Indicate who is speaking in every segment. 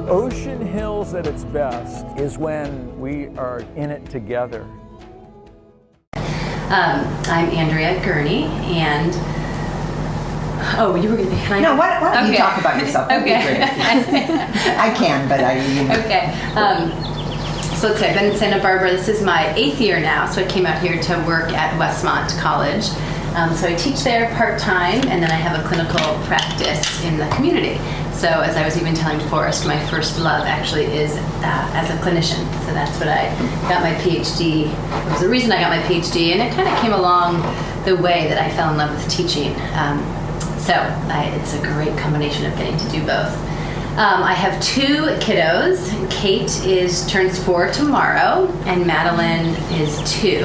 Speaker 1: Ocean Hills at its best is when we are in it together.
Speaker 2: I'm Andrea Gurney, and you were going to be.
Speaker 3: No, why don't you talk about yourself?
Speaker 2: Okay.
Speaker 3: I can, but
Speaker 2: Okay. So let's see, I've been in Santa Barbara. This is my 8th year now, so I came out here to work at Westmont College. So I teach there part-time, and then I have a clinical practice in the community. So as I was even telling Forrest, my first love actually is as a clinician. So that's what I got my PhD. It was the reason I got my PhD, and it kind of came along the way that I fell in love with teaching. It's a great combination of getting to do both. I have 2 kiddos. Kate turns 4 tomorrow, and Madeline is 2,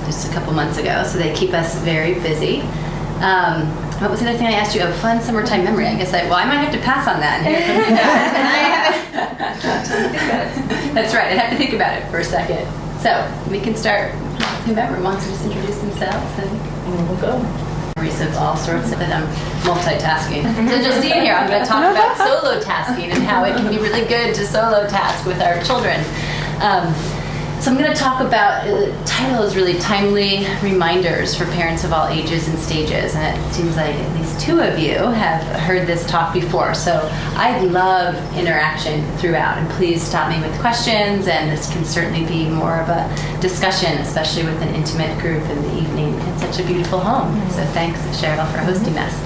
Speaker 2: just a couple months ago. So they keep us very busy. What was the other thing I asked you? Fun summertime memory. I guess I might have to pass on that and hear from you guys. That's right. I'd have to think about it for a second. So we can start. Whoever wants to just introduce themselves, and we'll go. Of all sorts that I'm multitasking. So you'll see here, I'm going to talk about solo tasking and how it can be really good to solo task with our children. So I'm going to talk about, the title is really Timely Reminders for Parents of All Ages and Stages, and it seems like at least 2 of you have heard this talk before. So I love interaction throughout, and please stop me with questions, and this can certainly be more of a discussion, especially with an intimate group in the evening. It's such a beautiful home. So thanks, Cheryl, for hosting us.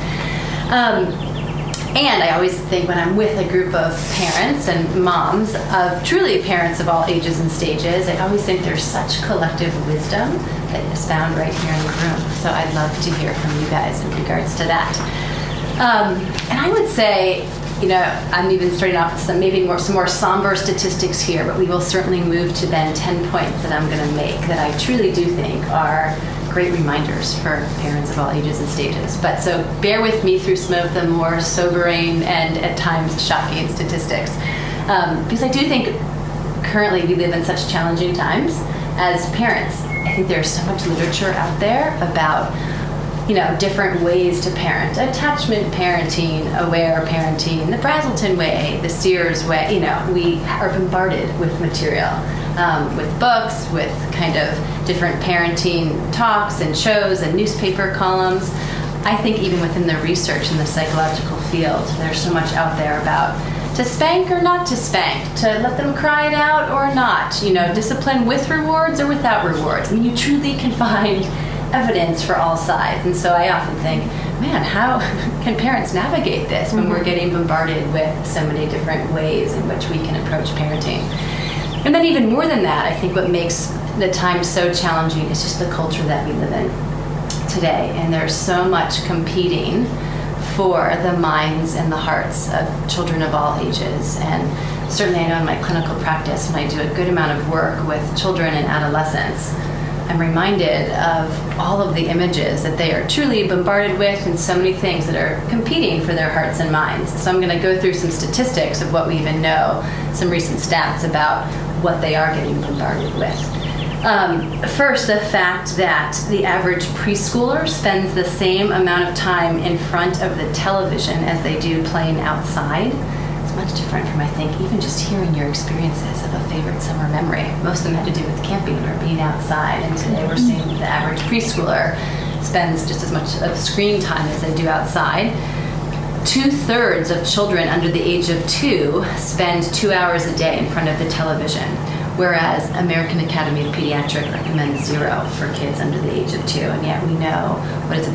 Speaker 2: And I always think when I'm with a group of parents and moms of truly parents of all ages and stages, I always think there's such collective wisdom that is found right here in the room. So I'd love to hear from you guys in regards to that. And I would say, I'm even starting off with some more somber statistics here, but we will certainly move to then 10 points that I'm going to make that I truly do think are great reminders for parents of all ages and stages. But so bear with me through some of the more sobering and at times shocking statistics. Because I do think currently we live in such challenging times as parents. I think there's so much literature out there about different ways to parent. Attachment parenting, aware parenting, the Brazelton way, the Sears way. We are bombarded with material, with books, with kind of different parenting talks and shows and newspaper columns. I think even within the research in the psychological field, there's so much out there about to spank or not to spank, to let them cry it out or not, discipline with rewards or without rewards. I mean, you truly can find evidence for all sides. And so I often think, man, how can parents navigate this when we're getting bombarded with so many different ways in which we can approach parenting? And then even more than that, I think what makes the time so challenging is just the culture that we live in today. And there's so much competing for the minds and the hearts of children of all ages. And certainly I know in my clinical practice, when I do a good amount of work with children and adolescents, I'm reminded of all of the images that they are truly bombarded with and so many things that are competing for their hearts and minds. So I'm going to go through some statistics of what we even know, some recent stats about what they are getting bombarded with. First, the fact that the average preschooler spends the same amount of time in front of the television as they do playing outside. It's much different from, I think, even just hearing your experiences of a favorite summer memory. Most of them had to do with camping or being outside, and today we're seeing the average preschooler spends just as much of screen time as they do outside. 2/3 of children under the age of 2 spend 2 hours a day in front of the television, whereas American Academy of Pediatrics recommends 0 for kids under the age of 2. And yet we know,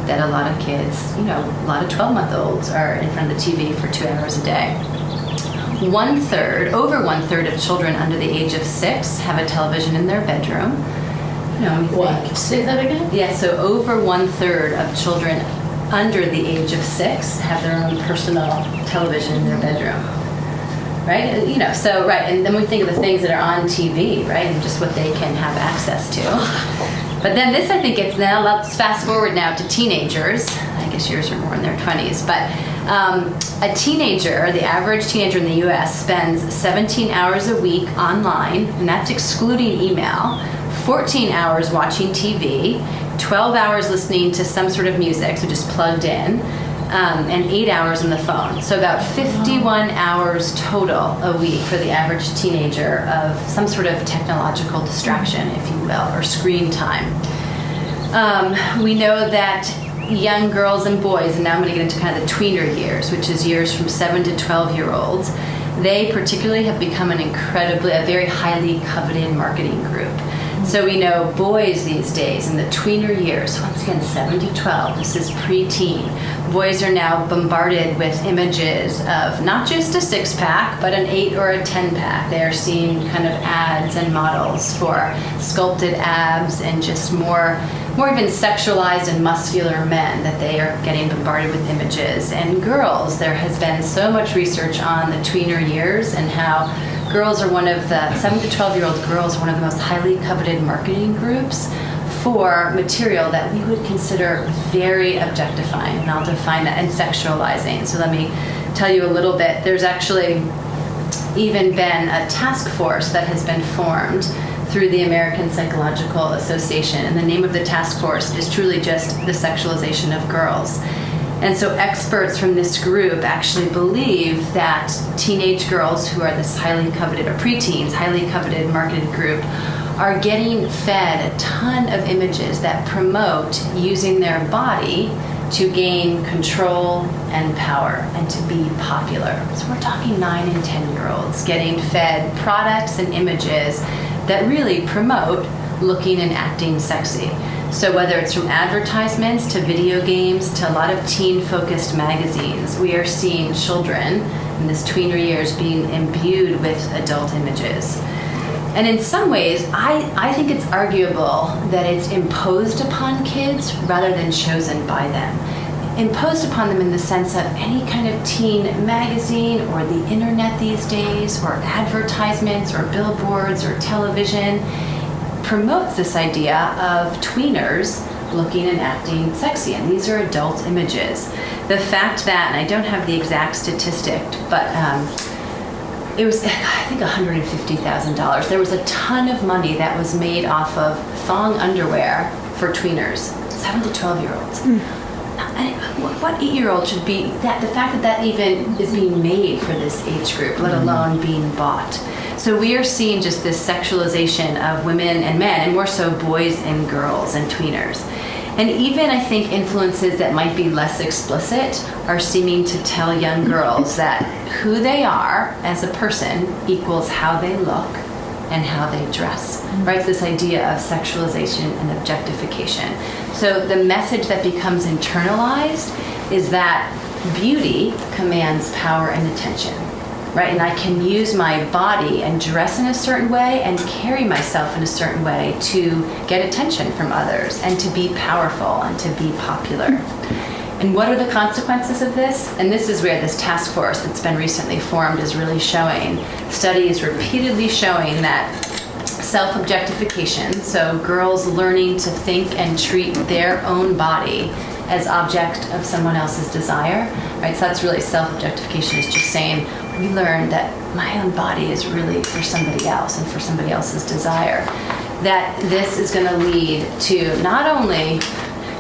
Speaker 2: that a lot of kids, a lot of 12-month-olds are in front of the TV for 2 hours a day. Over one third of children under the age of 6 have a television in their bedroom.
Speaker 4: What? Say that again?
Speaker 2: Yeah, so over 1/3 of children under the age of 6 have their own personal television in their bedroom. Right? And then we think of the things that are on TV, right? And just what they can have access to. But then this, I think, let's fast forward now to teenagers. I guess yours are more in their 20s, but a teenager, the average teenager in the U.S. spends 17 hours a week online, and that's excluding email, 14 hours watching TV, 12 hours listening to some sort of music, so just plugged in, and 8 hours on the phone. So about 51 hours total a week for the average teenager of some sort of technological distraction, if you will, or screen time. We know that young girls and boys, and now I'm going to get into kind of the tweener years, which is years from 7 to 12-year-olds, they particularly have become a very highly coveted marketing group. So we know boys these days in the tweener years, once again 7 to 12, this is preteen, boys are now bombarded with images of not just a 6-pack, but an 8 or a 10-pack. They are seeing kind of ads and models for sculpted abs and just more even sexualized and muscular men that they are getting bombarded with images. And girls, there has been so much research on the tweener years and how girls are one of the 7 to 12-year-old girls are one of the most highly coveted marketing groups for material that we would consider very objectifying, and I'll define that, and sexualizing. So let me tell you a little bit. There's actually even been a task force that has been formed through the American Psychological Association, and the name of the task force is truly just the sexualization of girls. And so experts from this group actually believe that teenage girls who are this highly coveted, or preteens, highly coveted marketed group, are getting fed a ton of images that promote using their body to gain control and power and to be popular. So we're talking 9 and 10-year-olds getting fed products and images that really promote looking and acting sexy. So whether it's from advertisements to video games to a lot of teen-focused magazines, we are seeing children in this tweener years being imbued with adult images. And in some ways, I think it's arguable that it's imposed upon kids rather than chosen by them. Imposed upon them in the sense of any kind of teen magazine or the internet these days, or advertisements or billboards or television promotes this idea of tweeners looking and acting sexy, and these are adult images. The fact that, and I don't have the exact statistic, but it was, I think, $150,000. There was a ton of money that was made off of thong underwear for tweeners, 7 to 12-year-olds. What 8-year-old should be, that the fact that that even is being made for this age group, let alone being bought. So we are seeing just this sexualization of women and men, and more so boys and girls and tweeners. And even, I think, influences that might be less explicit are seeming to tell young girls that who they are as a person equals how they look and how they dress, right? This idea of sexualization and objectification. So the message that becomes internalized is that beauty commands power and attention, right? And I can use my body and dress in a certain way and carry myself in a certain way to get attention from others and to be powerful and to be popular. And what are the consequences of this? And this is where this task force that's been recently formed is really showing. Studies repeatedly showing that self-objectification, so girls learning to think and treat their own body as object of someone else's desire, right? So that's really self-objectification, is just saying, we learned that my own body is really for somebody else and for somebody else's desire. That this is going to lead to not only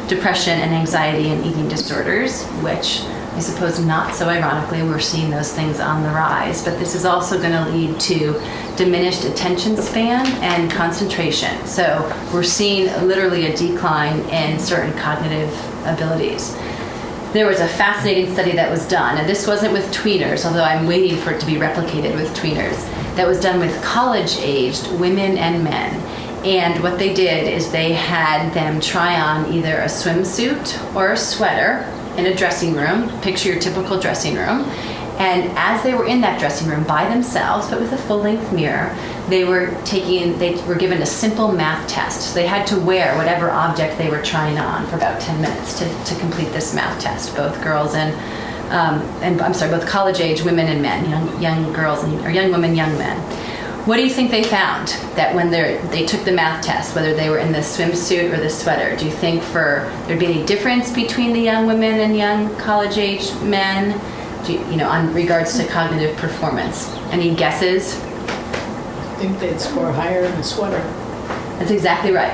Speaker 2: depression and anxiety and eating disorders, which I suppose not so ironically, we're seeing those things on the rise, but this is also going to lead to diminished attention span and concentration. So we're seeing literally a decline in certain cognitive abilities. There was a fascinating study that was done, and this wasn't with tweeners, although I'm waiting for it to be replicated with tweeners, that was done with college-aged women and men. And what they did is they had them try on either a swimsuit or a sweater in a dressing room. Picture your typical dressing room. And as they were in that dressing room by themselves, but with a full-length mirror, they were given a simple math test. So they had to wear whatever object they were trying on for about 10 minutes to complete this math test. Both girls both college-age women and men, young girls or young women, young men. What do you think they found? That when they took the math test, whether they were in the swimsuit or the sweater, do you think there'd be any difference between the young women and young college-age men? On regards to cognitive performance? Any guesses?
Speaker 4: I think they'd score higher in a sweater.
Speaker 2: That's exactly right.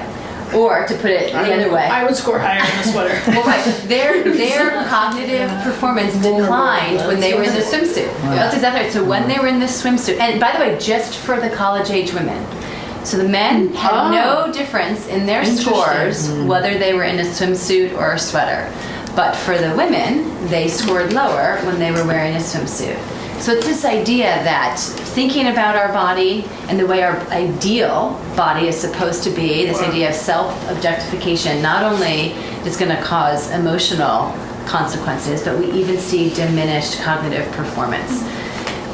Speaker 2: Or to put it the other way.
Speaker 4: I would score higher in a sweater.
Speaker 2: Well, right. Their cognitive performance declined when they were in the swimsuit. That's exactly right. So when they were in the swimsuit, and by the way, just for the college-age women. So the men had no difference in their scores whether they were in a swimsuit or a sweater. But for the women, they scored lower when they were wearing a swimsuit. So it's this idea that thinking about our body and the way our ideal body is supposed to be, this idea of self-objectification, not only is going to cause emotional consequences, but we even see diminished cognitive performance.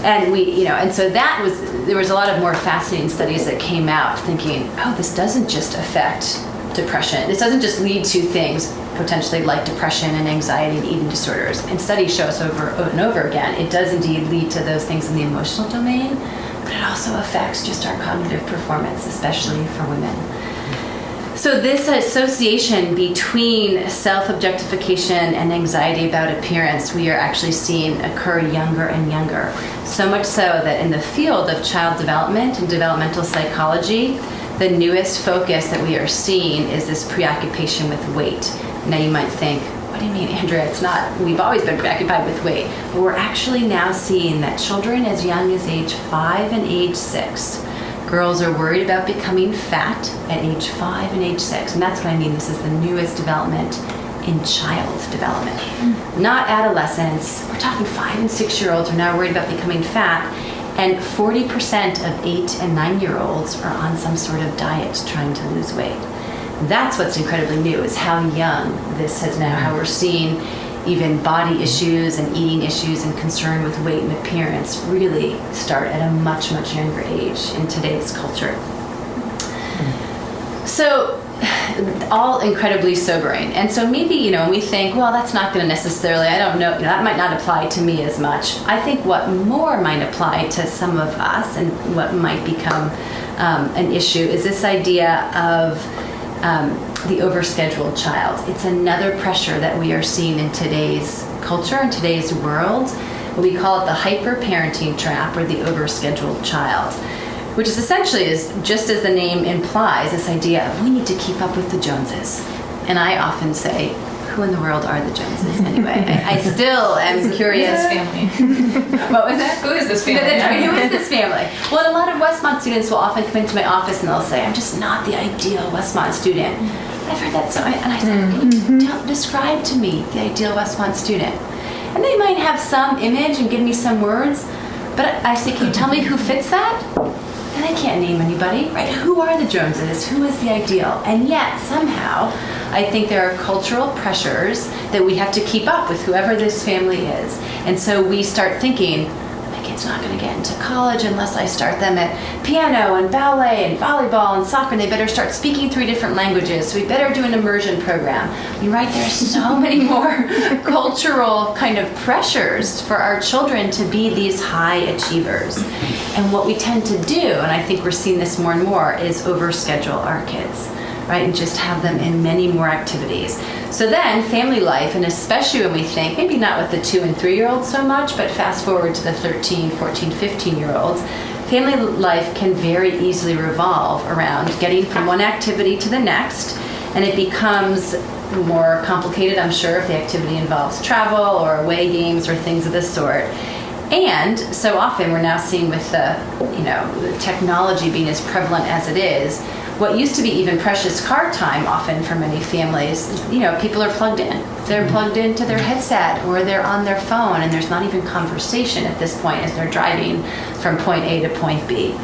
Speaker 2: And and so there was a lot of more fascinating studies that came out thinking, oh, this doesn't just affect depression. This doesn't just lead to things potentially like depression and anxiety and eating disorders. And studies show us over and over again, it does indeed lead to those things in the emotional domain, but it also affects just our cognitive performance, especially for women. So this association between self-objectification and anxiety about appearance, we are actually seeing occur younger and younger. So much so that in the field of child development and developmental psychology, the newest focus that we are seeing is this preoccupation with weight. Now you might think, what do you mean, Andrea? It's not, we've always been preoccupied with weight. But we're actually now seeing that children as young as age 5 and age 6, girls are worried about becoming fat at age 5 and age 6. And that's what I mean. This is the newest development in child development. Not adolescents. We're talking 5 and 6-year-olds are now worried about becoming fat. And 40% of 8 and 9-year-olds are on some sort of diet trying to lose weight. That's what's incredibly new, is how young this has now, how we're seeing even body issues and eating issues and concern with weight and appearance really start at a much, much younger age in today's culture. So all incredibly sobering. And so maybe, when we think, well, that's not going to necessarily, I don't know, that might not apply to me as much. I think what more might apply to some of us and what might become an issue is this idea of the overscheduled child. It's another pressure that we are seeing in today's culture, in today's world. We call it the hyper-parenting trap, or the overscheduled child, which is essentially, just as the name implies, this idea of we need to keep up with the Joneses. And I often say, who in the world are the Joneses anyway? I still am curious.
Speaker 5: Who is this family?
Speaker 2: What was that?
Speaker 5: Who is this family?
Speaker 2: That's right. Who is this family? Well, a lot of Westmont students will often come into my office and they'll say, I'm just not the ideal Westmont student. I've heard that so, and I said, describe to me the ideal Westmont student. And they might have some image and give me some words, but I say, can you tell me who fits that? And I can't name anybody, right? Who are the Joneses? Who is the ideal? And yet, somehow, I think there are cultural pressures that we have to keep up with whoever this family is. And so we start thinking, my kid's not going to get into college unless I start them at piano and ballet and volleyball and soccer, and they better start speaking 3 different languages, so we better do an immersion program. You're right, there's so many more cultural kind of pressures for our children to be these high achievers. And what we tend to do, and I think we're seeing this more and more, is overschedule our kids, right? And just have them in many more activities. So then family life, and especially when we think, maybe not with the 2 and 3-year-olds so much, but fast forward to the 13, 14, 15-year-olds, family life can very easily revolve around getting from one activity to the next, and it becomes more complicated, I'm sure, if the activity involves travel or away games or things of this sort. And so often we're now seeing with the technology being as prevalent as it is, what used to be even precious car time often for many families, people are plugged in. They're plugged into their headset or they're on their phone, and there's not even conversation at this point as they're driving from point A to point B.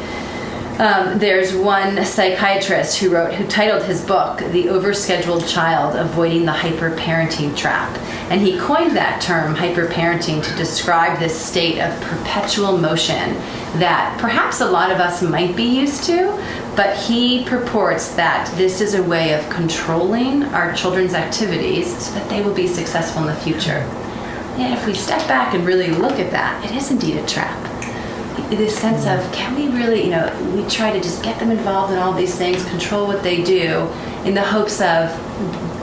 Speaker 2: There's one psychiatrist who titled his book, The Overscheduled Child, Avoiding the Hyper-Parenting Trap. And he coined that term, hyper-parenting, to describe this state of perpetual motion that perhaps a lot of us might be used to, but he purports that this is a way of controlling our children's activities so that they will be successful in the future. And if we step back and really look at that, it is indeed a trap. This sense of, can we really, we try to just get them involved in all these things, control what they do, in the hopes of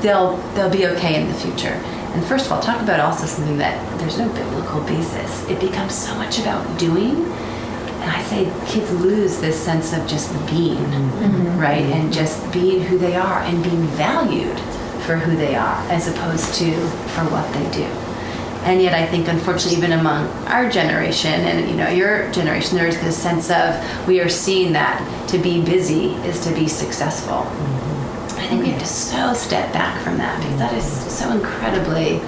Speaker 2: they'll be okay in the future. And first of all, talk about also something that there's no biblical basis. It becomes so much about doing, And I say kids lose this sense of just being, right? And just being who they are and being valued for who they are as opposed to for what they do. And yet I think, unfortunately, even among our generation and your generation, there's this sense of we are seeing that to be busy is to be successful. I think we have to so step back from that because that is so incredibly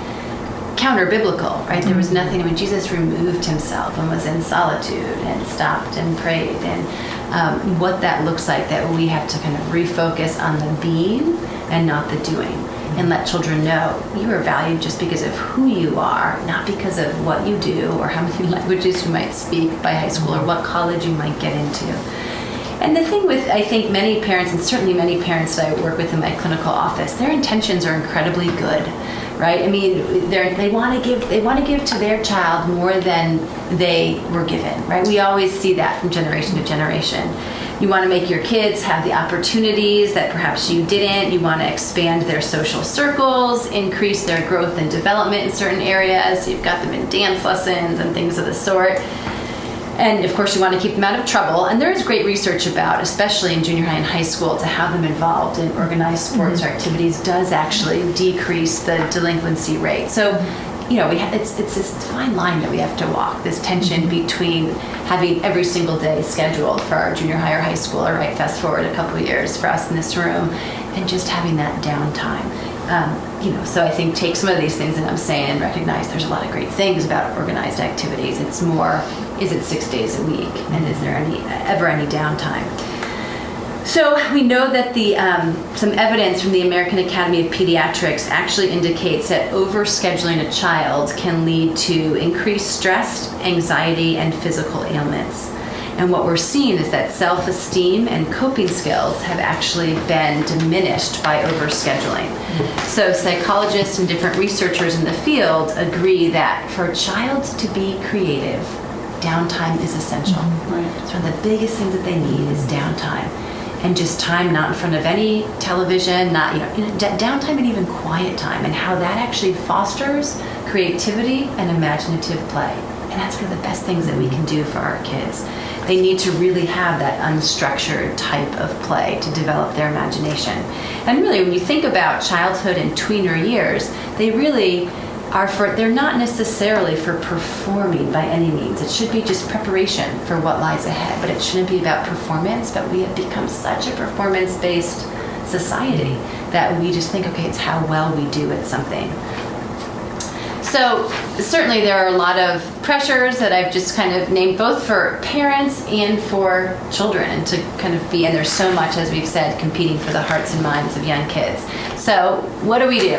Speaker 2: counter-biblical, right? There was nothing. Jesus removed himself and was in solitude and stopped and prayed. And what that looks like, that we have to kind of refocus on the being and not the doing, and let children know you are valued just because of who you are, not because of what you do or how many languages you might speak by high school or what college you might get into. And the thing with, I think, many parents, and certainly many parents that I work with in my clinical office, their intentions are incredibly good, right? I mean, they want to give to their child more than they were given, right? We always see that from generation to generation. You want to make your kids have the opportunities that perhaps you didn't. You want to expand their social circles, increase their growth and development in certain areas. You've got them in dance lessons and things of the sort. And of course, you want to keep them out of trouble. And there is great research about, especially in junior high and high school, to have them involved in organized sports or activities does actually decrease the delinquency rate. So, it's this fine line that we have to walk, this tension between having every single day scheduled for our junior high or high school, or right, fast forward a couple of years for us in this room, and just having that downtime. So I think take some of these things that I'm saying and recognize there's a lot of great things about organized activities. It's more, is it 6 days a week? And is there ever any downtime? So we know that some evidence from the American Academy of Pediatrics actually indicates that overscheduling a child can lead to increased stress, anxiety, and physical ailments. And what we're seeing is that self-esteem and coping skills have actually been diminished by overscheduling. So psychologists and different researchers in the field agree that for a child to be creative, downtime is essential. It's one of the biggest things that they need is downtime. And just time not in front of any television, downtime and even quiet time, and how that actually fosters creativity and imaginative play. And that's one of the best things that we can do for our kids. They need to really have that unstructured type of play to develop their imagination. And really, when you think about childhood and tweener years, they really they're not necessarily for performing by any means. It should be just preparation for what lies ahead, but it shouldn't be about performance. But we have become such a performance-based society that we just think, okay, it's how well we do at something. So certainly there are a lot of pressures that I've just kind of named, both for parents and for children, and to kind of and there's so much, as we've said, competing for the hearts and minds of young kids. So what do we do?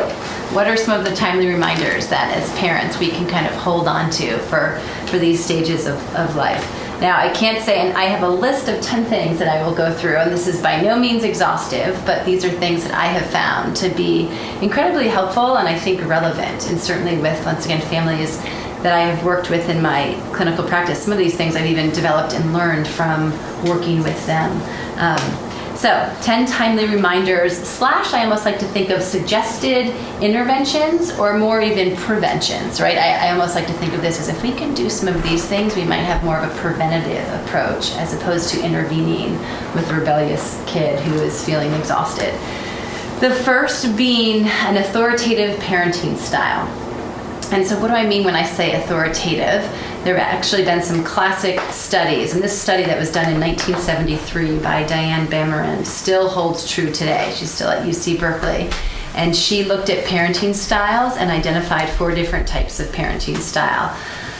Speaker 2: What are some of the timely reminders that as parents we can kind of hold on to for these stages of life? Now, I can't say, and I have a list of 10 things that I will go through, and this is by no means exhaustive, but these are things that I have found to be incredibly helpful and I think relevant, and certainly with, once again, families that I have worked with in my clinical practice. Some of these things I've even developed and learned from working with them. So 10 timely reminders / I almost like to think of suggested interventions, or more even preventions, right? I almost like to think of this as, if we can do some of these things, we might have more of a preventative approach as opposed to intervening with a rebellious kid who is feeling exhausted. The first being an authoritative parenting style. And so what do I mean when I say authoritative? There have actually been some classic studies, and this study that was done in 1973 by Diane Bamerin still holds true today. She's still at UC Berkeley. And she looked at parenting styles and identified 4 different types of parenting style: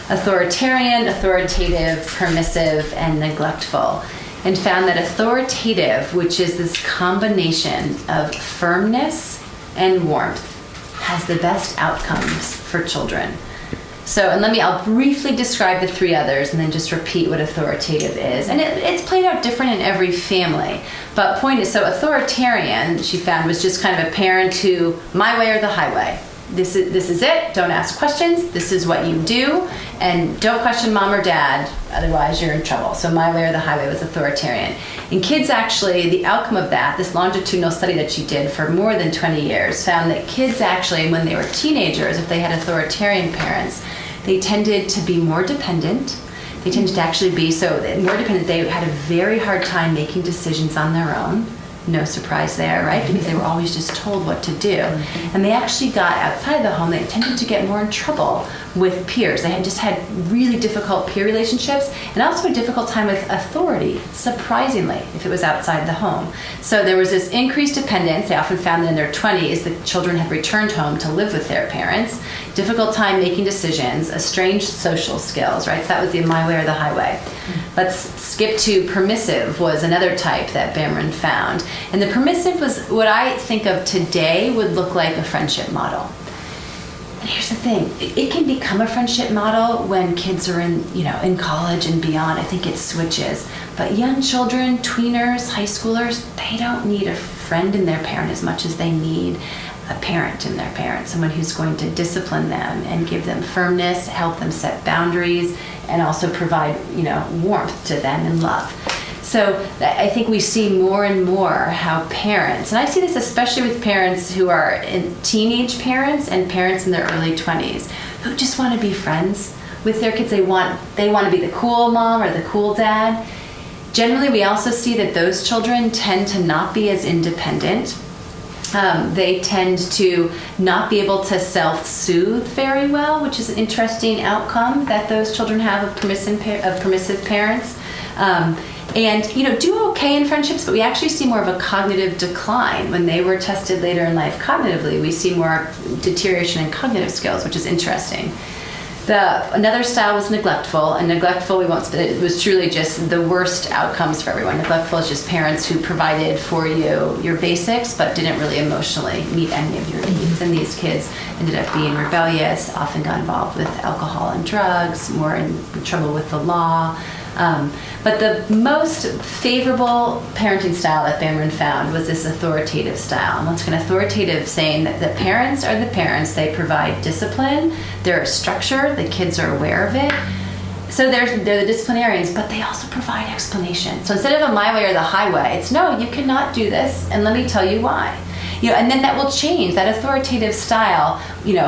Speaker 2: authoritarian, authoritative, permissive, and neglectful. And found that authoritative, which is this combination of firmness and warmth, has the best outcomes for children. So, and I'll briefly describe the 3 others and then just repeat what authoritative is. And it's played out different in every family. But point is, so authoritarian, she found, was just kind of a parent who, my way or the highway. This is it. Don't ask questions. This is what you do. And don't question mom or dad, otherwise you're in trouble. So my way or the highway was authoritarian. And kids actually, the outcome of that, this longitudinal study that she did for more than 20 years, found that kids actually, when they were teenagers, if they had authoritarian parents, they tended to be more dependent. They tended to actually be more dependent. They had a very hard time making decisions on their own. No surprise there, right? Because they were always just told what to do. And they actually got outside the home, they tended to get more in trouble with peers. They had really difficult peer relationships and also a difficult time with authority, surprisingly, if it was outside the home. So there was this increased dependence. They often found that in their 20s, the children had returned home to live with their parents. Difficult time making decisions, estranged social skills, right? So that was the my way or the highway. Let's skip to permissive was another type that Bamron found. And the permissive was what I think of today would look like a friendship model. And here's the thing, it can become a friendship model when kids are in college and beyond. I think it switches. But young children, tweeners, high schoolers, they don't need a friend in their parent as much as they need a parent in their parent, someone who's going to discipline them and give them firmness, help them set boundaries, and also provide, warmth to them and love. So I think we see more and more how parents, and I see this especially with parents who are teenage parents and parents in their early 20s, who just want to be friends with their kids. They want to be the cool mom or the cool dad. Generally, we also see that those children tend to not be as independent. They tend to not be able to self-soothe very well, which is an interesting outcome that those children have of permissive parents. And do okay in friendships, but we actually see more of a cognitive decline. When they were tested later in life cognitively, we see more deterioration in cognitive skills, which is interesting. Another style was neglectful, and neglectful, it was truly just the worst outcomes for everyone. Neglectful is just parents who provided for you your basics, but didn't really emotionally meet any of your needs. And these kids ended up being rebellious, often got involved with alcohol and drugs, more in trouble with the law. But the most favorable parenting style that Bamron found was this authoritative style. And what's authoritative, saying that the parents are the parents. They provide discipline. They're a structure. The kids are aware of it. So they're the disciplinarians, but they also provide explanation. So instead of a my way or the highway, it's no, you cannot do this, and let me tell you why. And then that will change. That authoritative style,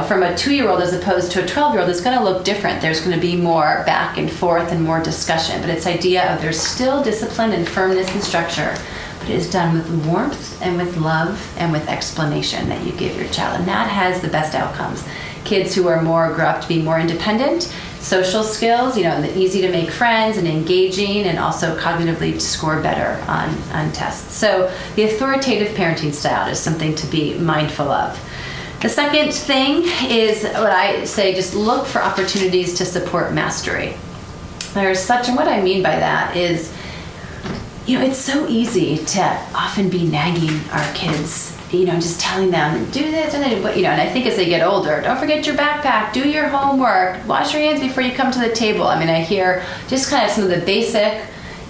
Speaker 2: from a 2-year-old as opposed to a 12-year-old is going to look different. There's going to be more back and forth and more discussion. But it's idea of there's still discipline and firmness and structure, but it is done with warmth and with love and with explanation that you give your child. And that has the best outcomes. Kids who are grow up to be more independent, social skills, easy to make friends and engaging, and also cognitively score better on tests. So the authoritative parenting style is something to be mindful of. The second thing is what I say, just look for opportunities to support mastery. And what I mean by that is, it's so easy to often be nagging our kids, just telling them, do this, and then, and I think as they get older, don't forget your backpack, do your homework, wash your hands before you come to the table. I hear just kind of some of the basic,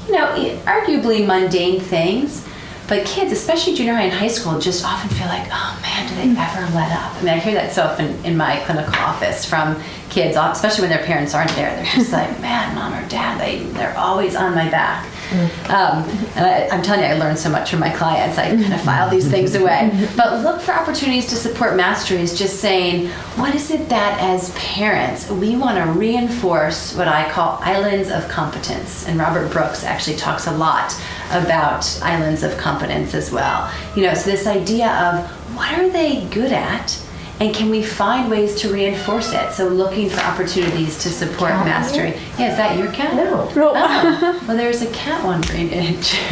Speaker 2: arguably mundane things, but kids, especially junior high and high school, just often feel like, oh man, do they ever let up? I hear that so often in my clinical office from kids, especially when their parents aren't there. They're just like, man, mom or dad, they're always on my back. And I'm telling you, I learned so much from my clients. I kind of file these things away. But look for opportunities to support mastery is just saying, what is it that as parents, we want to reinforce what I call islands of competence. And Robert Brooks actually talks a lot about islands of competence as well. So this idea of what are they good at? And can we find ways to reinforce it? So looking for opportunities to support mastery. Yeah, is that your cat?
Speaker 3: No.
Speaker 2: Oh. Well, there's a cat wandering in.
Speaker 5: Smells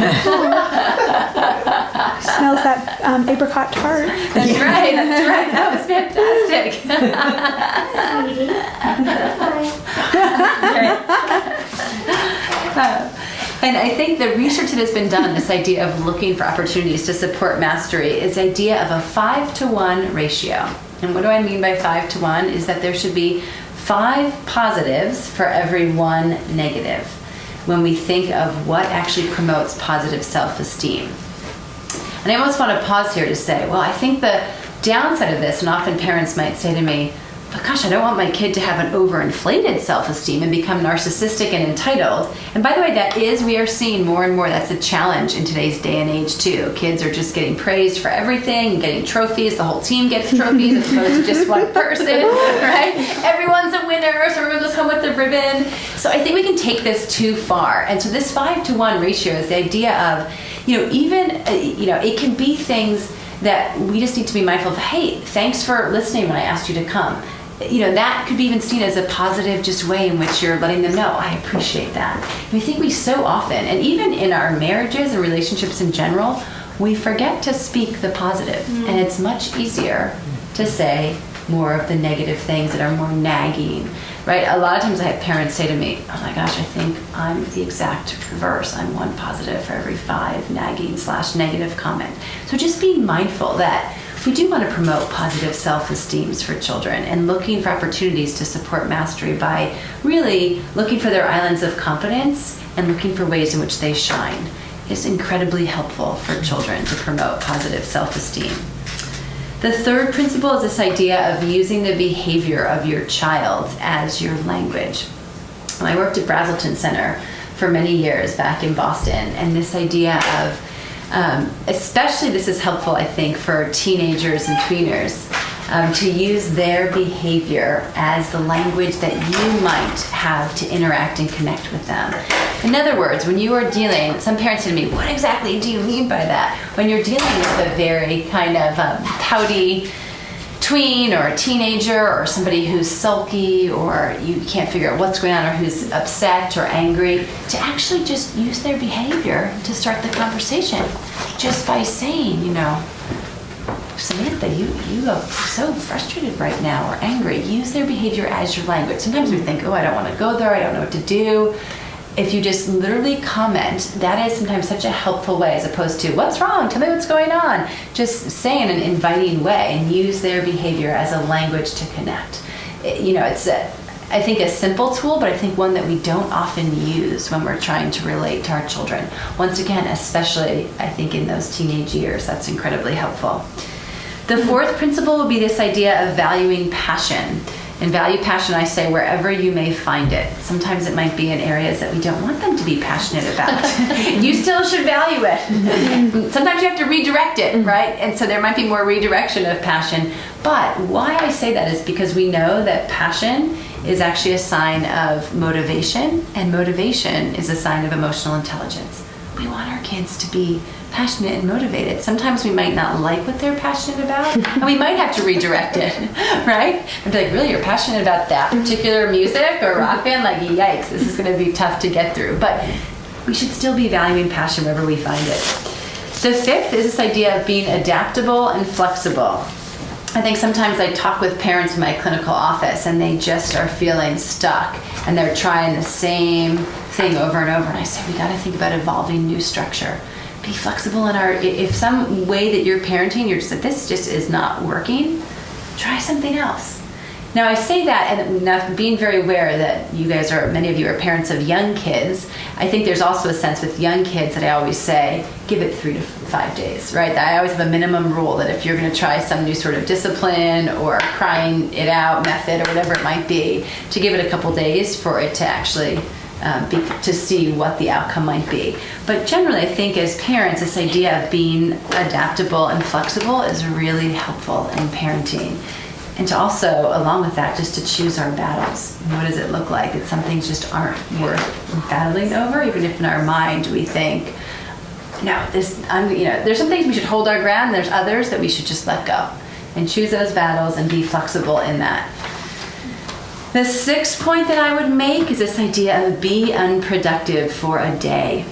Speaker 5: that apricot tart.
Speaker 2: That's right. That was fantastic. And I think the research that has been done on this idea of looking for opportunities to support mastery is the idea of a 5-to-1 ratio. And what do I mean by 5-to-1 is that there should be 5 positives for every 1 negative when we think of what actually promotes positive self-esteem. And I almost want to pause here to say, well, I think the downside of this, and often parents might say to me, but gosh, I don't want my kid to have an overinflated self-esteem and become narcissistic and entitled. And by the way, we are seeing more and more, that's a challenge in today's day and age too. Kids are just getting praised for everything and getting trophies. The whole team gets trophies as opposed to just one person, right? Everyone's a winner, so everyone goes home with the ribbon. So I think we can take this too far. And so this 5-to-1 ratio is the idea of, it can be things that we just need to be mindful of. Hey, thanks for listening when I asked you to come. That could be even seen as a positive just way in which you're letting them know, I appreciate that. And I think we so often, and even in our marriages and relationships in general, we forget to speak the positive. And it's much easier to say more of the negative things that are more nagging, right? A lot of times I have parents say to me, oh my gosh, I think I'm the exact reverse. I'm one positive for every 5 nagging/negative comment. So just being mindful that we do want to promote positive self-esteems for children and looking for opportunities to support mastery by really looking for their islands of competence and looking for ways in which they shine is incredibly helpful for children to promote positive self-esteem. The third principle is this idea of using the behavior of your child as your language. I worked at Brazelton Center for many years back in Boston, and this idea of especially this is helpful, I think, for teenagers and tweeners to use their behavior as the language that you might have to interact and connect with them. In other words, when you are dealing, some parents say to me, what exactly do you mean by that? When you're dealing with a very kind of pouty tween or a teenager or somebody who's sulky or you can't figure out what's going on or who's upset or angry, to actually just use their behavior to start the conversation just by saying, Samantha, you look so frustrated right now or angry. Use their behavior as your language. Sometimes we think, I don't want to go there, I don't know what to do. If you just literally comment, that is sometimes such a helpful way as opposed to, what's wrong? Tell me what's going on. Just say in an inviting way and use their behavior as a language to connect. It's, I think, a simple tool, but I think one that we don't often use when we're trying to relate to our children. Once again, especially, I think, in those teenage years, that's incredibly helpful. The fourth principle would be this idea of valuing passion. And value passion, I say, wherever you may find it. Sometimes it might be in areas that we don't want them to be passionate about. You still should value it. Sometimes you have to redirect it, right? And so there might be more redirection of passion. But why I say that is because we know that passion is actually a sign of motivation, and motivation is a sign of emotional intelligence. We want our kids to be passionate and motivated. Sometimes we might not like what they're passionate about, and we might have to redirect it, right? And be like, really, you're passionate about that particular music or rock band? Like, yikes, this is going to be tough to get through. But we should still be valuing passion wherever we find it. The fifth is this idea of being adaptable and flexible. I think sometimes I talk with parents in my clinical office and they just are feeling stuck and they're trying the same thing over and over. And I say, we got to think about evolving new structure. Be flexible in if some way that you're parenting, you're just like, this just is not working, try something else. Now I say that and being very aware that many of you are parents of young kids. I think there's also a sense with young kids that I always say, give it 3 to 5 days, right? I always have a minimum rule that if you're going to try some new sort of discipline or crying it out method or whatever it might be, to give it a couple days for it to actually to see what the outcome might be. But generally, I think as parents, this idea of being adaptable and flexible is really helpful in parenting. And to also, along with that, just to choose our battles. What does it look like? That some things just aren't worth battling over, even if in our mind we think, there's some things we should hold our ground, and there's others that we should just let go. And choose those battles and be flexible in that. The sixth point that I would make is this idea of be unproductive for a day.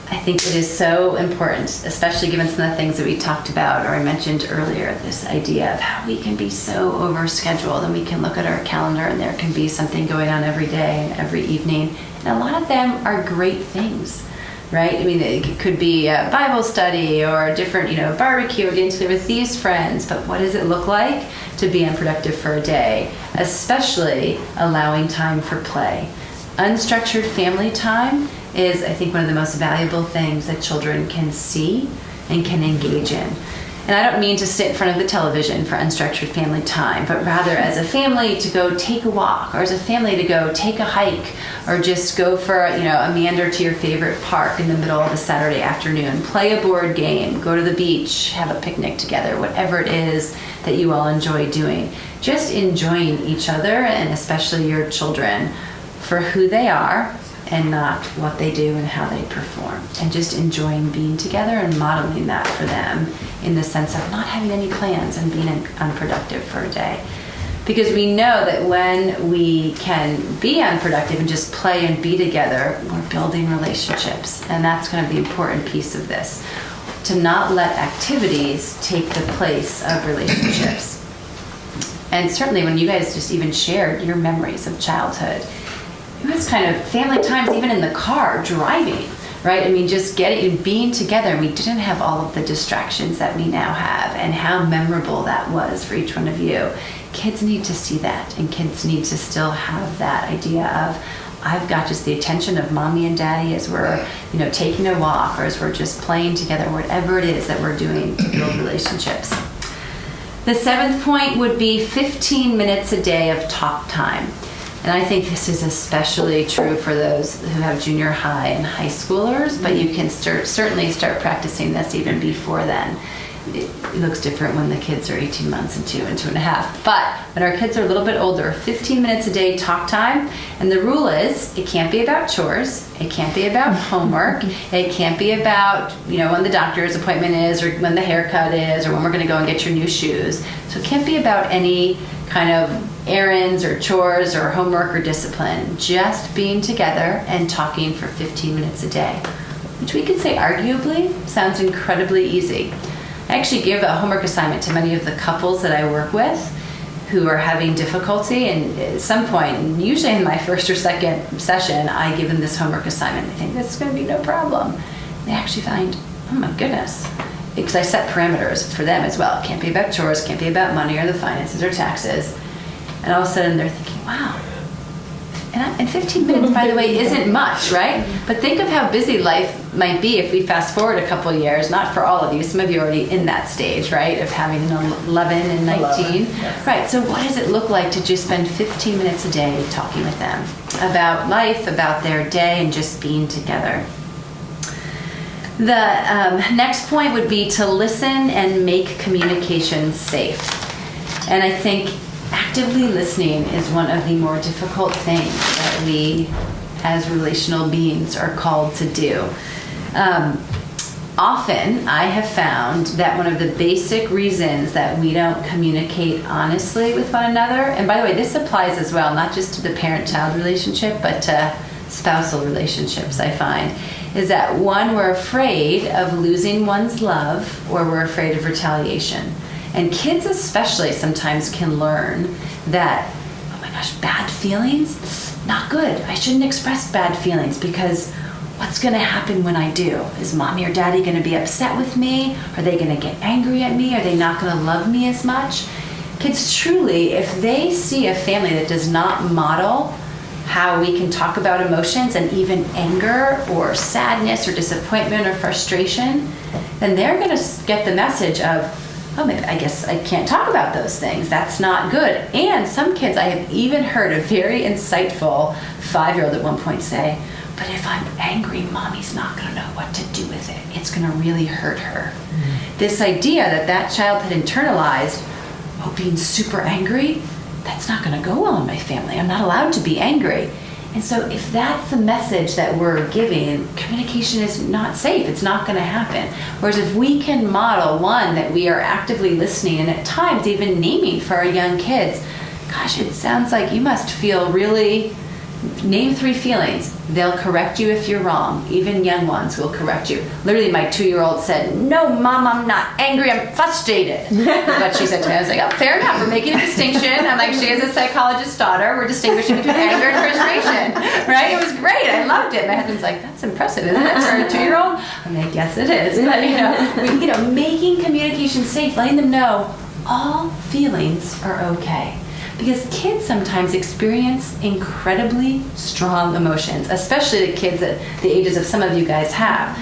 Speaker 2: I think it is so important, especially given some of the things that we talked about or I mentioned earlier, this idea of how we can be so overscheduled and we can look at our calendar and there can be something going on every day and every evening. And a lot of them are great things, right? I mean, it could be a Bible study or a different, barbecue or getting together with these friends, but what does it look like to be unproductive for a day, especially allowing time for play? Unstructured family time is, I think, one of the most valuable things that children can see and can engage in. And I don't mean to sit in front of the television for unstructured family time, but rather as a family to go take a walk, or as a family to go take a hike, or just go for a meander to your favorite park in the middle of a Saturday afternoon, play a board game, go to the beach, have a picnic together, whatever it is that you all enjoy doing. Just enjoying each other, and especially your children, for who they are and not what they do and how they perform. And just enjoying being together and modeling that for them in the sense of not having any plans and being unproductive for a day. Because we know that when we can be unproductive and just play and be together, we're building relationships. And that's going to be an important piece of this. To not let activities take the place of relationships. And certainly when you guys just even shared your memories of childhood, it was kind of family times, even in the car, driving, right? I mean, just getting and being together. We didn't have all of the distractions that we now have, and how memorable that was for each one of you. Kids need to see that, and kids need to still have that idea of, I've got just the attention of mommy and daddy as we're, taking a walk, or as we're just playing together, whatever it is that we're doing to build relationships. The 7th point would be 15 minutes a day of talk time. And I think this is especially true for those who have junior high and high schoolers, but you can certainly start practicing this even before then. It looks different when the kids are 18 months and 2 and 2.5. But when our kids are a little bit older, 15 minutes a day talk time. And the rule is, it can't be about chores. It can't be about homework. It can't be about, when the doctor's appointment is, or when the haircut is, or when we're going to go and get your new shoes. So it can't be about any kind of errands or chores or homework or discipline. Just being together and talking for 15 minutes a day, which we could say arguably sounds incredibly easy. I actually give a homework assignment to many of the couples that I work with who are having difficulty, and at some point, usually in my first or second session, I give them this homework assignment. They think this is going to be no problem. They actually find, oh my goodness, because I set parameters for them as well. It can't be about chores, it can't be about money or the finances or taxes. And all of a sudden they're thinking, wow. And 15 minutes, by the way, isn't much, right? But think of how busy life might be if we fast forward a couple of years, not for all of you, some of you are already in that stage, right, of having 11 and 19. 11, yes. Right, so what does it look like to just spend 15 minutes a day talking with them about life, about their day, and just being together? The next point would be to listen and make communication safe. And I think actively listening is one of the more difficult things that we as relational beings are called to do. Often I have found that one of the basic reasons that we don't communicate honestly with one another, and by the way, this applies as well, not just to the parent-child relationship, but to spousal relationships, I find, is that one, we're afraid of losing one's love, or we're afraid of retaliation. And kids especially sometimes can learn that, oh my gosh, bad feelings? Not good. I shouldn't express bad feelings, because what's going to happen when I do? Is mommy or daddy going to be upset with me? Are they going to get angry at me? Are they not going to love me as much? Kids truly, if they see a family that does not model how we can talk about emotions and even anger or sadness or disappointment or frustration, then they're going to get the message of, oh, maybe I guess I can't talk about those things. That's not good. And some kids, I have even heard a very insightful 5-year-old at one point say, but if I'm angry, mommy's not going to know what to do with it. It's going to really hurt her. Mm-hmm. This idea that child had internalized, oh, being super angry, that's not going to go well in my family. I'm not allowed to be angry. And so if that's the message that we're giving, communication is not safe. It's not going to happen. Whereas if we can model, one, that we are actively listening, and at times even naming for our young kids, gosh, it sounds like you must feel really, name 3 feelings. They'll correct you if you're wrong. Even young ones will correct you. Literally, my 2-year-old said, no, Mom, I'm not angry, I'm frustrated. That's what she said to me. I was like, oh, fair enough, we're making a distinction. I'm like, she is a psychologist's daughter. We're distinguishing between anger and frustration, right? It was great. I loved it. My husband's like, that's impressive, isn't it, for a 2-year-old? I'm like, yes, it is. But, making communication safe, letting them know all feelings are okay. Because kids sometimes experience incredibly strong emotions, especially the kids at the ages of some of you guys have.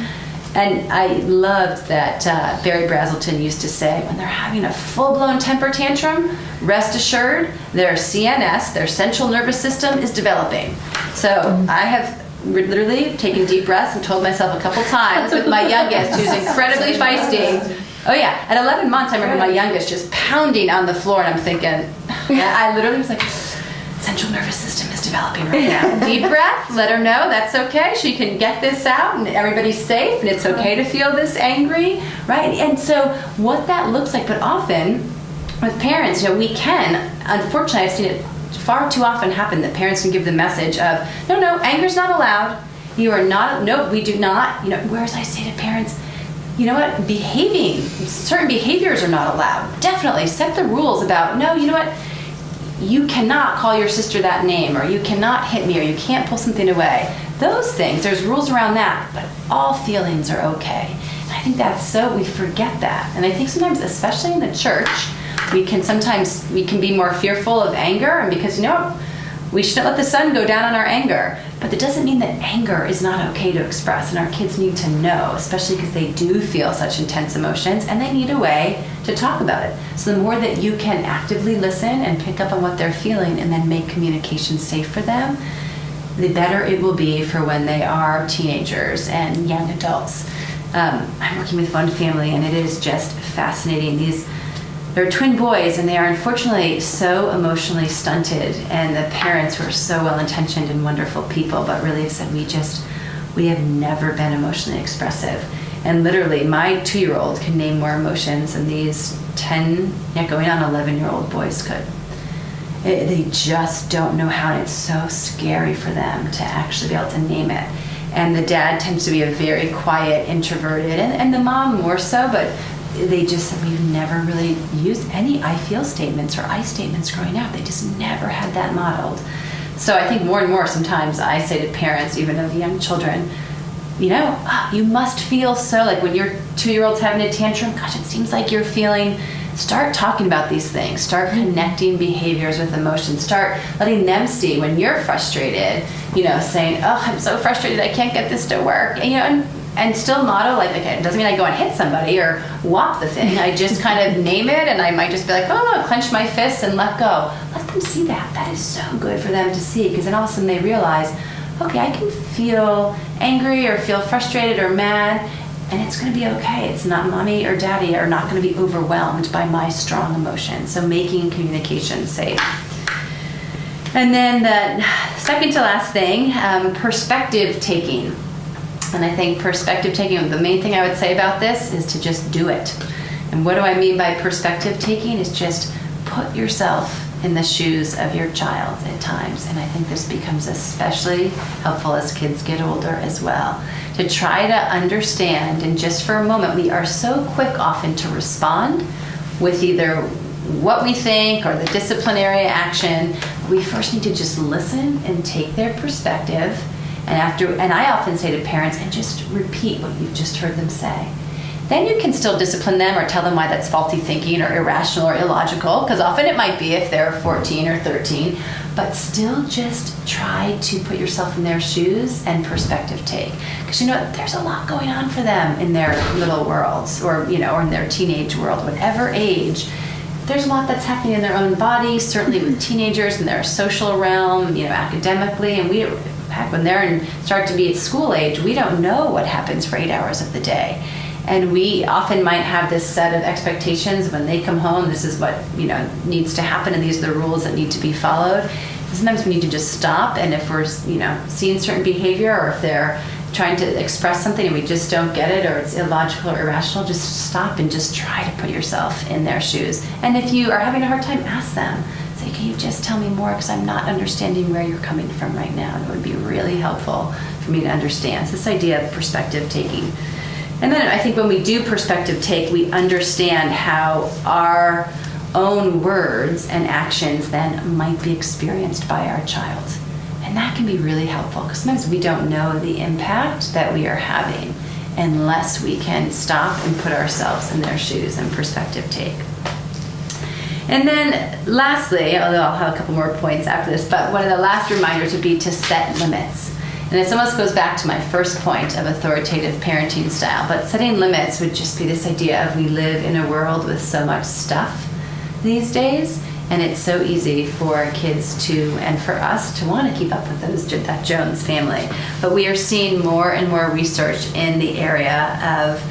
Speaker 2: And I loved that Barry Brazelton used to say, when they're having a full-blown temper tantrum, rest assured, their CNS, their central nervous system, is developing. So I have literally taken deep breaths and told myself a couple times with my youngest, who's incredibly feisty. Oh yeah, at 11 months, I remember my youngest just pounding on the floor, and I'm thinking, I literally was like, central nervous system is developing right now. Deep breath, let her know that's okay. She can get this out and everybody's safe and it's okay to feel this angry, right? And so what that looks like, but often with parents, we can, unfortunately, I've seen it far too often happen that parents can give the message of, no, anger's not allowed. You are not, no, we do not, whereas I say to parents, you know what, certain behaviors are not allowed. Definitely set the rules about, no, you know what, you cannot call your sister that name, or you cannot hit me, or you can't pull something away. Those things, there's rules around that, but all feelings are okay. And I think we forget that. And I think sometimes, especially in the church, we can be more fearful of anger, and because, we shouldn't let the sun go down on our anger. But that doesn't mean that anger is not okay to express, and our kids need to know, especially because they do feel such intense emotions, and they need a way to talk about it. So the more that you can actively listen and pick up on what they're feeling and then make communication safe for them, the better it will be for when they are teenagers and young adults. I'm working with one family, and it is just fascinating. They're twin boys, and they are unfortunately so emotionally stunted, and the parents were so well-intentioned and wonderful people, but really have said, we have never been emotionally expressive. And literally, my 2-year-old can name more emotions than these 10, going on 11-year-old boys could. They just don't know how, and it's so scary for them to actually be able to name it. And the dad tends to be a very quiet, introverted, and the mom more so, but they just said, we've never really used any I feel statements or I statements growing up. They just never had that modeled. So I think more and more sometimes I say to parents, even of young children, you must feel so, like when your 2-year-old's having a tantrum, gosh, it seems like you're feeling, start talking about these things, start connecting behaviors with emotions, start letting them see when you're frustrated, saying, oh, I'm so frustrated, I can't get this to work, and still model, like, okay, it doesn't mean I go and hit somebody or whop the thing. I just kind of name it, and I might just be like, oh, clench my fists and let go. Let them see that. That is so good for them to see, because then all of a sudden they realize, okay, I can feel angry or feel frustrated or mad, and it's going to be okay. It's not mommy or daddy are not going to be overwhelmed by my strong emotions. So making communication safe. And then the second to last thing, perspective taking. And I think perspective taking, the main thing I would say about this is to just do it. And what do I mean by perspective taking? Is just put yourself in the shoes of your child at times. And I think this becomes especially helpful as kids get older as well. To try to understand, and just for a moment, we are so quick often to respond with either what we think or the disciplinary action. We first need to just listen and take their perspective. And I often say to parents, and just repeat what you've just heard them say. Then you can still discipline them or tell them why that's faulty thinking or irrational or illogical, because often it might be if they're 14 or 13, but still just try to put yourself in their shoes and perspective take. Because there's a lot going on for them in their little worlds, or or in their teenage world, whatever age. There's a lot that's happening in their own body, certainly with teenagers in their social realm, academically, and heck, when they're start to be at school age, we don't know what happens for 8 hours of the day. And we often might have this set of expectations when they come home, this is what, needs to happen, and these are the rules that need to be followed. Sometimes we need to just stop, and if we're, seeing certain behavior, or if they're trying to express something and we just don't get it, or it's illogical or irrational, just stop and just try to put yourself in their shoes. And if you are having a hard time, ask them. Say, can you just tell me more, because I'm not understanding where you're coming from right now. And it would be really helpful for me to understand. So this idea of perspective taking. And then I think when we do perspective take, we understand how our own words and actions then might be experienced by our child. And that can be really helpful, because sometimes we don't know the impact that we are having unless we can stop and put ourselves in their shoes and perspective take. And then lastly, although I'll have a couple more points after this, but one of the last reminders would be to set limits. And this almost goes back to my first point of authoritative parenting style. But setting limits would just be this idea of we live in a world with so much stuff these days, and it's so easy for kids to, and for us to want to keep up with that Jones family. But we are seeing more and more research in the area of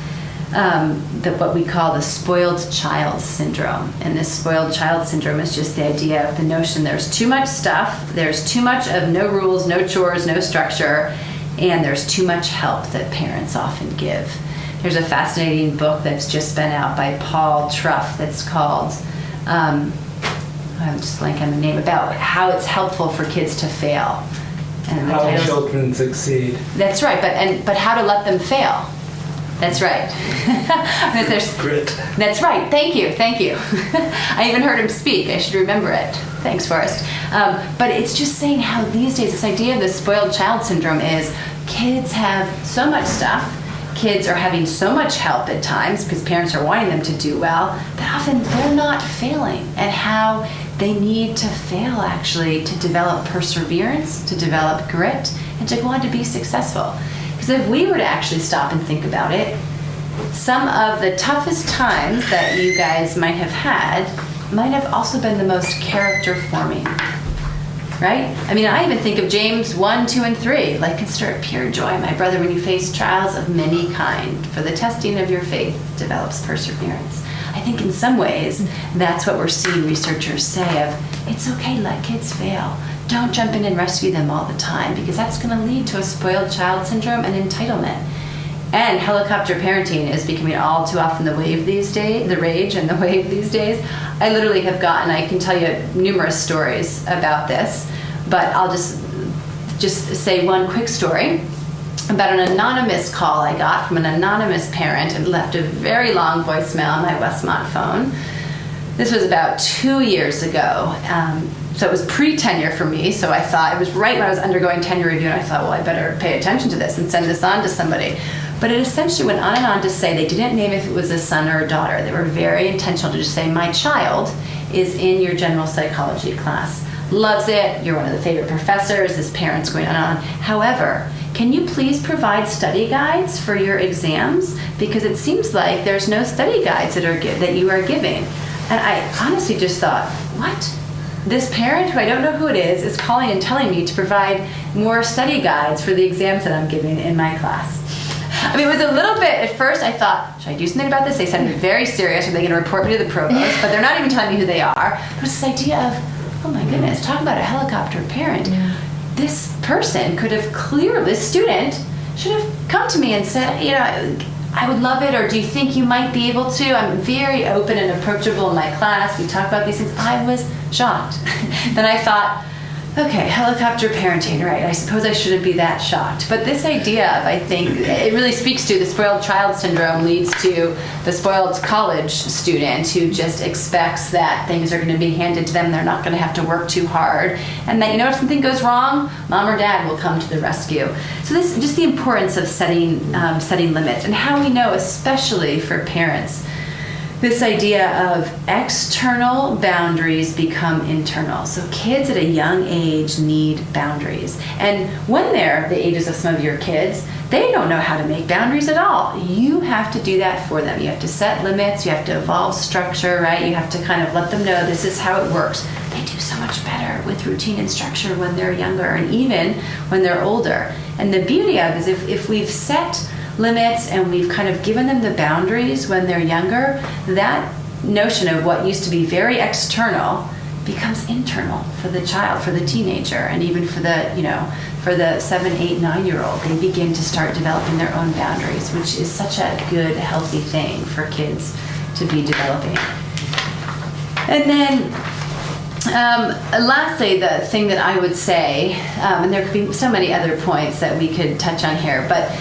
Speaker 2: what we call the spoiled child syndrome. And this spoiled child syndrome is just the idea of the notion there's too much stuff, there's too much of no rules, no chores, no structure, and there's too much help that parents often give. There's a fascinating book that's just been out by Paul Truff that's called, I'm just blanking on the name, about how it's helpful for kids to fail. And
Speaker 6: How children succeed.
Speaker 2: That's right, but how to let them fail. That's right.
Speaker 6: Grit.
Speaker 2: That's right. Thank you. I even heard him speak. I should remember it. Thanks, Forrest. But it's just saying how these days this idea of the spoiled child syndrome is kids have so much stuff. Kids are having so much help at times because parents are wanting them to do well, that often they're not failing, and how they need to fail actually to develop perseverance, to develop grit, and to go on to be successful. Because if we were to actually stop and think about it, some of the toughest times that you guys might have had might have also been the most character forming, right? I mean, I even think of James 1, 2, and 3, like, consider it pure joy, my brother, when you face trials of many kind, for the testing of your faith develops perseverance. I think in some ways, that's what we're seeing researchers say of, it's okay to let kids fail. Don't jump in and rescue them all the time, because that's going to lead to a spoiled child syndrome and entitlement. And helicopter parenting is becoming all too often the wave these days, the rage and the wave these days. I literally have gotten, I can tell you numerous stories about this, but I'll just say one quick story about an anonymous call I got from an anonymous parent, and left a very long voicemail on my Westmont phone. This was about 2 years ago. So it was pre-tenure for me, so I thought, it was right when I was undergoing tenure review, and I thought, well, I better pay attention to this and send this on to somebody. But it essentially went on and on to say, they didn't name if it was a son or a daughter. They were very intentional to just say, my child is in your general psychology class. Loves it, you're one of the favorite professors, this parent's going on and on. However, can you please provide study guides for your exams? Because it seems like there's no study guides that you are giving. And I honestly just thought, what? This parent, who I don't know who it is calling and telling me to provide more study guides for the exams that I'm giving in my class. I mean, it was a little bit, at first I thought, should I do something about this? They sounded very serious. Are they going to report me to the provost? But they're not even telling me who they are. But it's this idea of, oh my goodness, talk about a helicopter parent. Yeah. This person could have this student should have come to me and said, I would love it, or do you think you might be able to? I'm very open and approachable in my class. We talk about these things. I was shocked. Then I thought, okay, helicopter parenting, right? I suppose I shouldn't be that shocked. But this idea of, I think, it really speaks to the spoiled child syndrome leads to the spoiled college student who just expects that things are going to be handed to them. They're not going to have to work too hard. And that, if something goes wrong, mom or dad will come to the rescue. So this just the importance of setting limits, and how we know, especially for parents, this idea of external boundaries become internal. So kids at a young age need boundaries. And when they're the ages of some of your kids, they don't know how to make boundaries at all. You have to do that for them. You have to set limits, you have to evolve structure, right? You have to kind of let them know this is how it works. They do so much better with routine and structure when they're younger, and even when they're older. And the beauty of it is if we've set limits and we've kind of given them the boundaries when they're younger, that notion of what used to be very external becomes internal for the child, for the teenager, and even for the 7, 8, 9-year-old. They begin to start developing their own boundaries, which is such a good, healthy thing for kids to be developing. And then lastly, the thing that I would say, and there could be so many other points that we could touch on here, but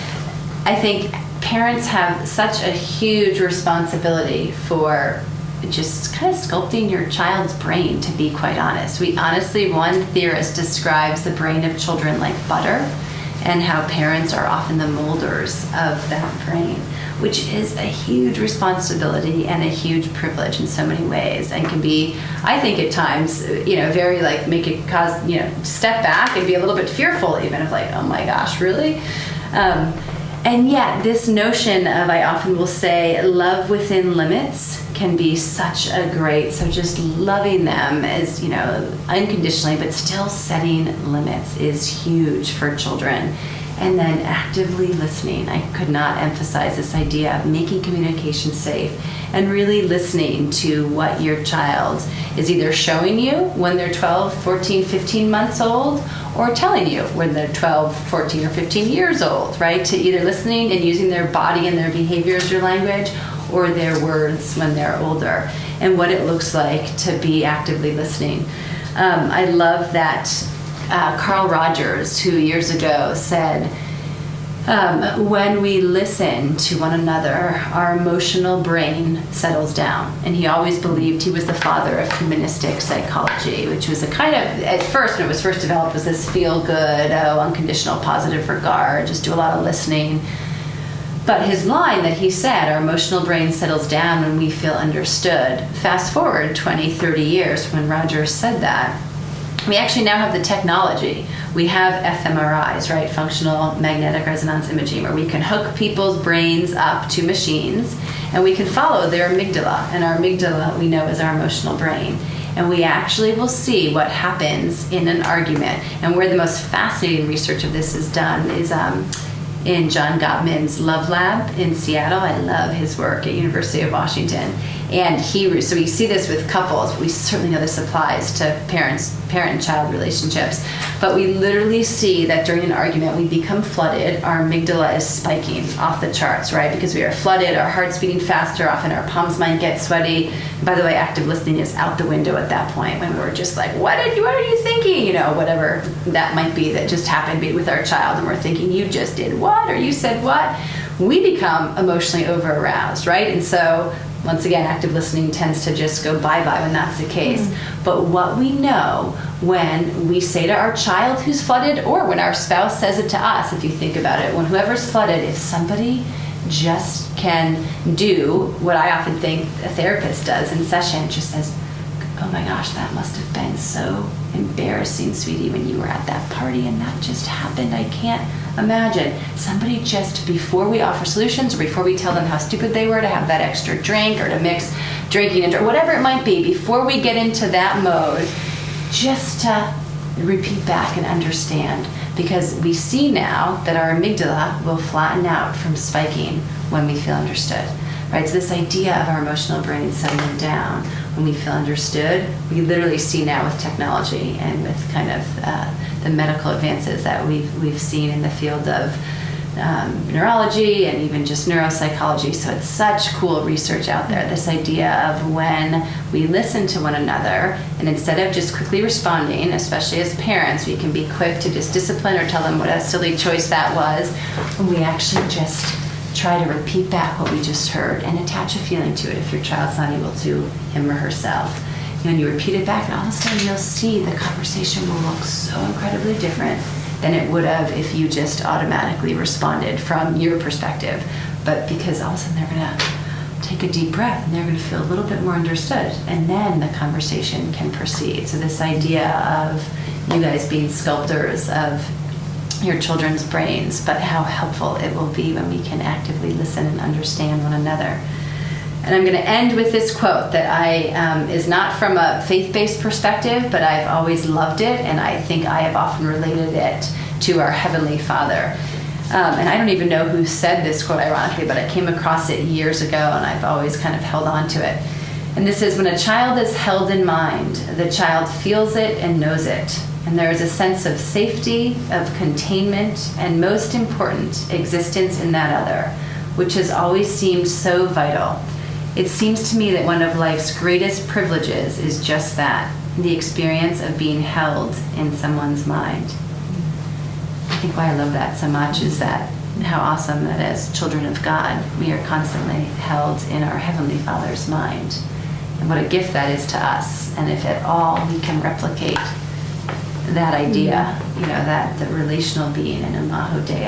Speaker 2: I think parents have such a huge responsibility for just kind of sculpting your child's brain, to be quite honest. One theorist describes the brain of children like butter, and how parents are often the molders of that brain, which is a huge responsibility and a huge privilege in so many ways, and can be, I think at times, very like make it cause, step back and be a little bit fearful even of like, oh my gosh, really? And yet this notion of, I often will say, love within limits can be such a great, so just loving them as, unconditionally, but still setting limits is huge for children. And then actively listening. I could not emphasize this idea of making communication safe and really listening to what your child is either showing you when they're 12, 14, 15 months old, or telling you when they're 12, 14, or 15 years old, right? To either listening and using their body and their behavior as your language, or their words when they're older, and what it looks like to be actively listening. I love that Carl Rogers, who years ago said, when we listen to one another, our emotional brain settles down. And he always believed, he was the father of humanistic psychology, which was a kind of, at first, when it was first developed, was this feel-good, unconditional positive regard, just do a lot of listening. But his line that he said, our emotional brain settles down when we feel understood. Fast forward 20, 30 years when Rogers said that, we actually now have the technology. We have fMRIs, right? Functional magnetic resonance imaging, where we can hook people's brains up to machines and we can follow their amygdala. And our amygdala, we know, is our emotional brain. And we actually will see what happens in an argument. And where the most fascinating research of this is done is in John Gottman's Love Lab in Seattle. I love his work at University of Washington. And so we see this with couples. We certainly know this applies to parent-child relationships. But we literally see that during an argument, we become flooded. Our amygdala is spiking off the charts, right? Because we are flooded, our heart's beating faster, often our palms might get sweaty. And by the way, active listening is out the window at that point when we're just like, what are you thinking? Whatever that might be that just happened with our child, and we're thinking, you just did what? Or you said what? We become emotionally over-aroused, right? And so once again, active listening tends to just go bye-bye when that's the case. But what we know when we say to our child who's flooded, or when our spouse says it to us, if you think about it, when whoever's flooded, if somebody just can do what I often think a therapist does in session, just says, oh my gosh, that must have been so embarrassing, sweetie, when you were at that party and that just happened. I can't imagine. Somebody just, before we offer solutions or before we tell them how stupid they were to have that extra drink or to mix drinking and whatever it might be, before we get into that mode, just to repeat back and understand. Because we see now that our amygdala will flatten out from spiking when we feel understood. Right? So this idea of our emotional brain settling down when we feel understood, we literally see now with technology and with kind of the medical advances that we've seen in the field of neurology and even just neuropsychology. So it's such cool research out there, this idea of when we listen to one another, and instead of just quickly responding, especially as parents, we can be quick to just discipline or tell them what a silly choice that was, when we actually just try to repeat back what we just heard and attach a feeling to it if your child's not able to, him or herself. When you repeat it back, and all of a sudden you'll see the conversation will look so incredibly different than it would have if you just automatically responded from your perspective. But because all of a sudden they're going to take a deep breath and they're going to feel a little bit more understood, and then the conversation can proceed. So this idea of you guys being sculptors of your children's brains, but how helpful it will be when we can actively listen and understand one another. And I'm going to end with this quote that is not from a faith-based perspective, but I've always loved it, and I think I have often related it to our Heavenly Father. And I don't even know who said this quote, ironically, but I came across it years ago, and I've always kind of held on to it. And this is, when a child is held in mind, the child feels it and knows it. And there is a sense of safety, of containment, and most important, existence in that other, which has always seemed so vital. It seems to me that one of life's greatest privileges is just that, the experience of being held in someone's mind. I think why I love that so much is that how awesome that as children of God, we are constantly held in our Heavenly Father's mind. And what a gift that is to us. And if at all we can replicate that idea that the relational being in Imago Dei,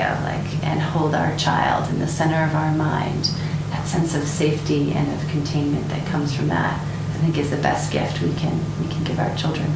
Speaker 2: and hold our child in the center of our mind, that sense of safety and of containment that comes from that, I think is the best gift we can give our children.